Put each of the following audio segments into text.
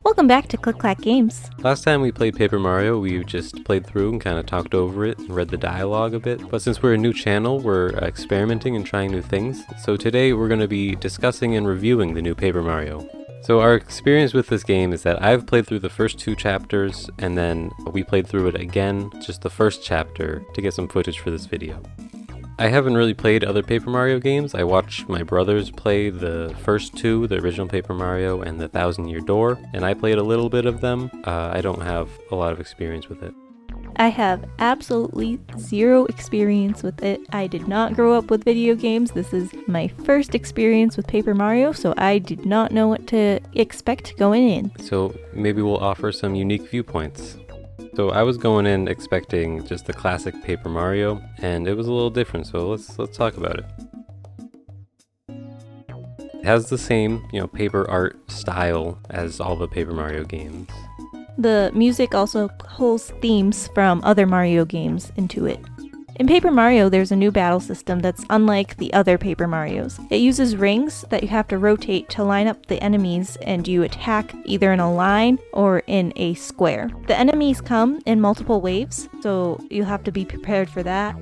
Welcome back to Clack Games. Last time we played Paper Mario, we just played through and kind of talked over it and read the dialogue a bit. But since we're a new channel, we're experimenting and trying new things. So today we're going to be discussing and reviewing the new Paper Mario. So our experience with this game is that I've played through the first 2 chapters, and then we played through it again, just the first chapter, to get some footage for this video. I haven't really played other Paper Mario games. I watched my brothers play the first 2, the original Paper Mario and the 1000 Year Door, and I played a little bit of them. I don't have a lot of experience with it. I have absolutely zero experience with it. I did not grow up with video games. This is my first experience with Paper Mario, so I did not know what to expect going in. So maybe we'll offer some unique viewpoints. So I was going in expecting just the classic Paper Mario, and it was a little different, so let's talk about it. It has the same, paper art style as all the Paper Mario games. The music also pulls themes from other Mario games into it. In Paper Mario, there's a new battle system that's unlike the other Paper Marios. It uses rings that you have to rotate to line up the enemies, and you attack either in a line or in a square. The enemies come in multiple waves, so you'll have to be prepared for that.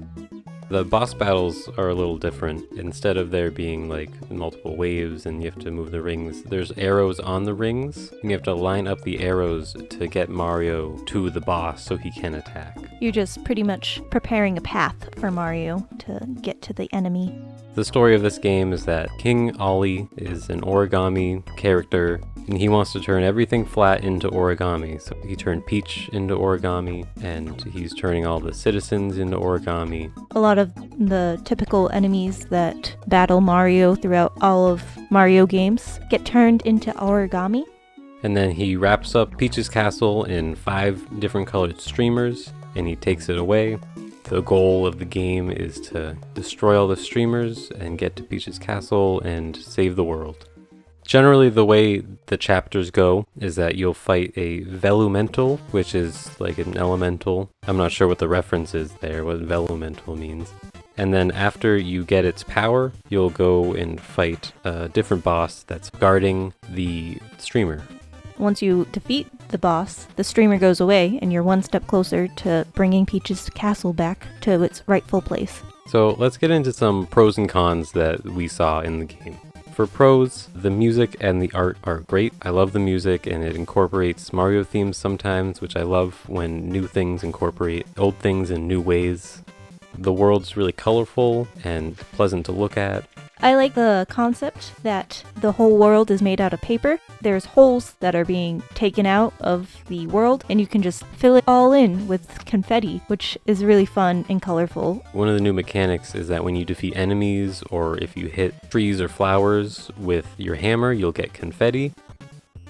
The boss battles are a little different. Instead of there being like multiple waves and you have to move the rings, there's arrows on the rings, and you have to line up the arrows to get Mario to the boss so he can attack. You're just pretty much preparing a path for Mario to get to the enemy. The story of this game is that King Ollie is an origami character, and he wants to turn everything flat into origami. So he turned Peach into origami, and he's turning all the citizens into origami. A lot of the typical enemies that battle Mario throughout all of Mario games get turned into origami. And then he wraps up Peach's castle in 5 different colored streamers, and he takes it away. The goal of the game is to destroy all the streamers and get to Peach's castle and save the world. Generally, the way the chapters go is that you'll fight a Velumental, which is like an elemental. I'm not sure what the reference is there, what Velumental means. And then after you get its power, you'll go and fight a different boss that's guarding the streamer. Once you defeat the boss, the streamer goes away, and you're one step closer to bringing Peach's castle back to its rightful place. So let's get into some pros and cons that we saw in the game. For pros, the music and the art are great. I love the music, and it incorporates Mario themes sometimes, which I love when new things incorporate old things in new ways. The world's really colorful and pleasant to look at. I like the concept that the whole world is made out of paper. There's holes that are being taken out of the world, and you can just fill it all in with confetti, which is really fun and colorful. One of the new mechanics is that when you defeat enemies, or if you hit trees or flowers with your hammer, you'll get confetti.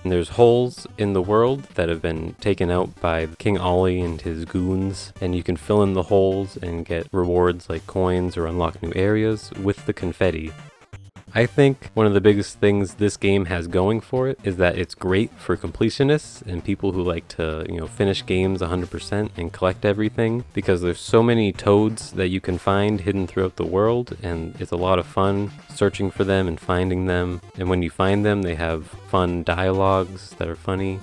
And there's holes in the world that have been taken out by King Ollie and his goons, and you can fill in the holes and get rewards like coins or unlock new areas with the confetti. I think one of the biggest things this game has going for it is that it's great for completionists and people who like to, finish games 100% and collect everything, because there's so many toads that you can find hidden throughout the world, and it's a lot of fun searching for them and finding them. And when you find them, they have fun dialogues that are funny.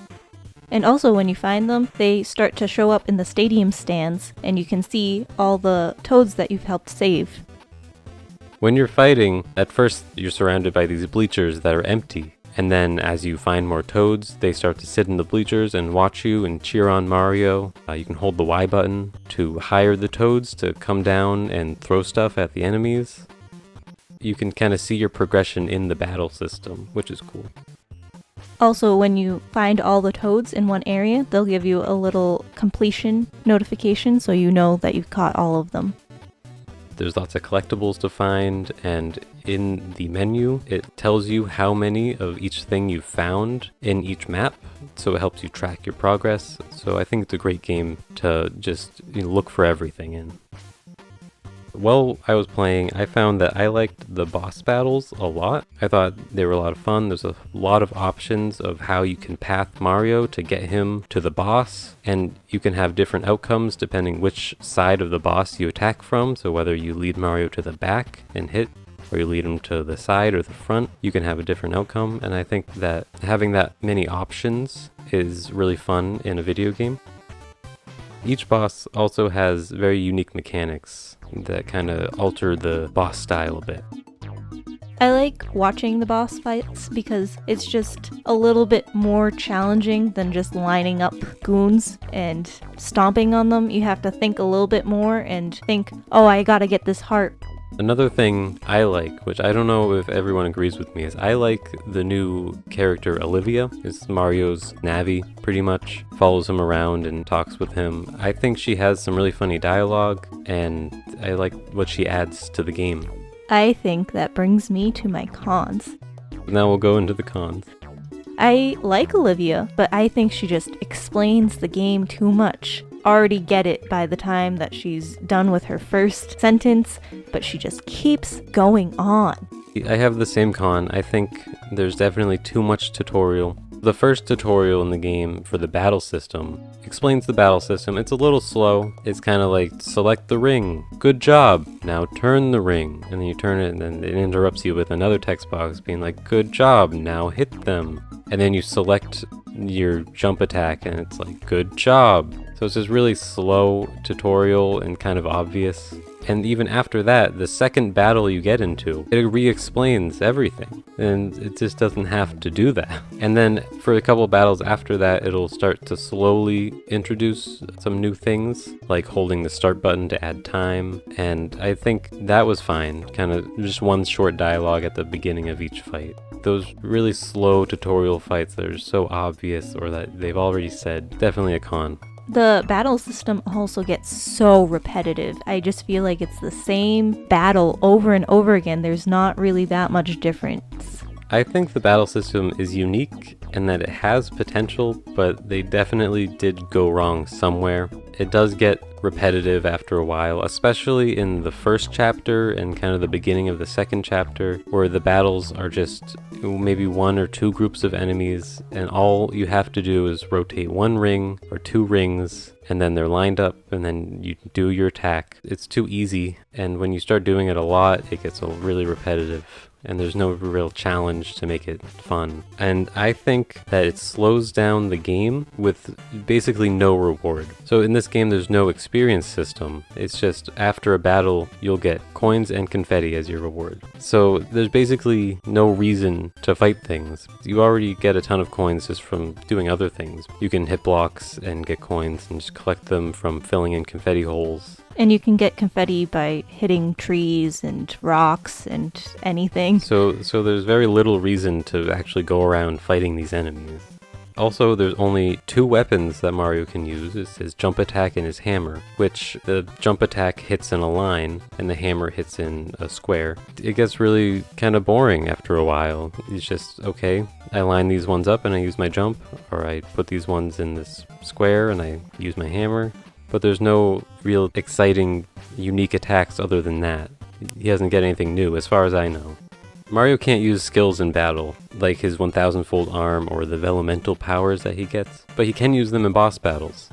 And also when you find them, they start to show up in the stadium stands, and you can see all the toads that you've helped save. When you're fighting, at first you're surrounded by these bleachers that are empty, and then as you find more toads, they start to sit in the bleachers and watch you and cheer on Mario. You can hold the Y button to hire the toads to come down and throw stuff at the enemies. You can kind of see your progression in the battle system, which is cool. Also, when you find all the toads in one area, they'll give you a little completion notification so you know that you've caught all of them. There's lots of collectibles to find, and in the menu, it tells you how many of each thing you've found in each map, so it helps you track your progress. So I think it's a great game to just look for everything in. While I was playing, I found that I liked the boss battles a lot. I thought they were a lot of fun. There's a lot of options of how you can path Mario to get him to the boss, and you can have different outcomes depending which side of the boss you attack from, so whether you lead Mario to the back and hit, or you lead them to the side or the front, you can have a different outcome. And I think that having that many options is really fun in a video game. Each boss also has very unique mechanics that kind of alter the boss style a bit. I like watching the boss fights because it's just a little bit more challenging than just lining up goons and stomping on them. You have to think a little bit more and think, oh, I gotta get this heart. Another thing I like, which I don't know if everyone agrees with me, is I like the new character Olivia. It's Mario's Navi, pretty much. Follows him around and talks with him. I think she has some really funny dialogue, and I like what she adds to the game. I think that brings me to my cons. Now we'll go into the cons. I like Olivia, but I think she just explains the game too much. Already get it by the time that she's done with her first sentence, but she just keeps going on. I have the same con. I think there's definitely too much tutorial. The first tutorial in the game for the battle system explains the battle system. It's a little slow. It's kind of like, select the ring. Good job. Now turn the ring. And then you turn it and then it interrupts you with another text box being like, good job. Now hit them. And then you select your jump attack and it's like, good job. So it's this really slow tutorial and kind of obvious. And even after that, the second battle you get into, it re-explains everything. And it just doesn't have to do that. And then for a couple battles after that, it'll start to slowly introduce some new things, like holding the start button to add time. And I think that was fine. Kind of just one short dialogue at the beginning of each fight. Those really slow tutorial fights that are so obvious or that they've already said, definitely a con. The battle system also gets so repetitive. I just feel like it's the same battle over and over again. There's not really that much difference. I think the battle system is unique and that it has potential, but they definitely did go wrong somewhere. It does get repetitive after a while, especially in the first chapter and kind of the beginning of the second chapter, where the battles are just maybe one or two groups of enemies, and all you have to do is rotate one ring or two rings, and then they're lined up, and then you do your attack. It's too easy, and when you start doing it a lot, it gets really repetitive. And there's no real challenge to make it fun. And I think that it slows down the game with basically no reward. So in this game, there's no experience system. It's just after a battle, you'll get coins and confetti as your reward. So there's basically no reason to fight things. You already get a ton of coins just from doing other things. You can hit blocks and get coins and just collect them from filling in confetti holes. And you can get confetti by hitting trees and rocks and anything. So there's very little reason to actually go around fighting these enemies. Also, there's only two weapons that Mario can use. It's his jump attack and his hammer, which the jump attack hits in a line and the hammer hits in a square. It gets really kind of boring after a while. It's just, okay, I line these ones up and I use my jump, or I put these ones in this square and I use my hammer. But there's no real exciting, unique attacks other than that. He doesn't get anything new, as far as I know. Mario can't use skills in battle, like his 1000-fold arm or the elemental powers that he gets, but he can use them in boss battles.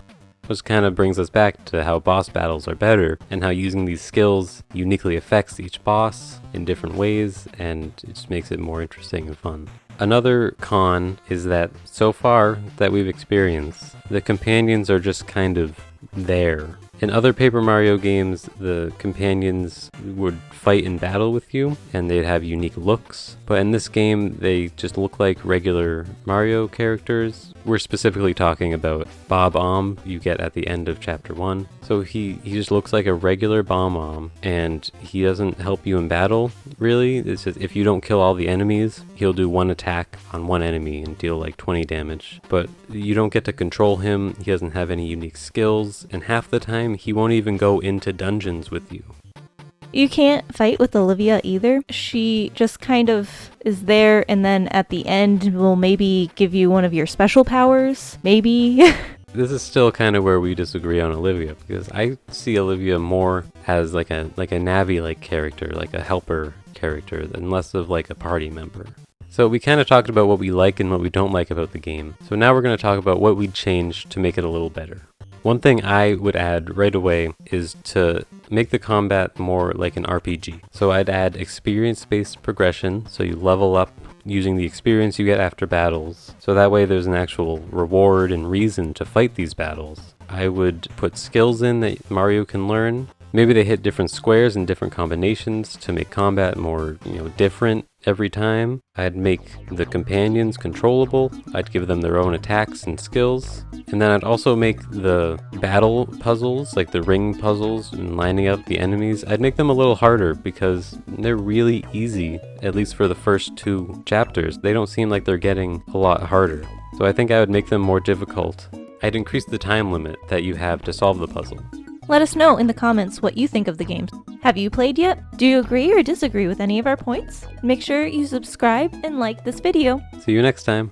Which kind of brings us back to how boss battles are better, and how using these skills uniquely affects each boss in different ways, and it just makes it more interesting and fun. Another con is that so far that we've experienced, the companions are just kind of there. In other Paper Mario games, the companions would fight in battle with you, and they'd have unique looks. But in this game, they just look like regular Mario characters. We're specifically talking about Bob-omb you get at the end of Chapter 1. So he just looks like a regular Bomb-omb, and he doesn't help you in battle, really. It's just if you don't kill all the enemies, he'll do one attack on one enemy and deal like 20 damage. But you don't get to control him, he doesn't have any unique skills, and half the time he won't even go into dungeons with you. You can't fight with Olivia either. She just kind of is there, and then at the end will maybe give you one of your special powers, maybe. This is still kind of where we disagree on Olivia, because I see Olivia more as like a Navi-like character, like a helper character, and less of like a party member. So we kind of talked about what we like and what we don't like about the game. So now we're going to talk about what we'd change to make it a little better. One thing I would add right away is to make the combat more like an RPG. So I'd add experience-based progression, so you level up using the experience you get after battles. So that way there's an actual reward and reason to fight these battles. I would put skills in that Mario can learn. Maybe they hit different squares and different combinations to make combat more, different every time. I'd make the companions controllable. I'd give them their own attacks and skills. And then I'd also make the battle puzzles, like the ring puzzles and lining up the enemies, I'd make them a little harder because they're really easy, at least for the first 2 chapters. They don't seem like they're getting a lot harder. So I think I would make them more difficult. I'd increase the time limit that you have to solve the puzzle. Let us know in the comments what you think of the games. Have you played yet? Do you agree or disagree with any of our points? Make sure you subscribe and like this video. See you next time.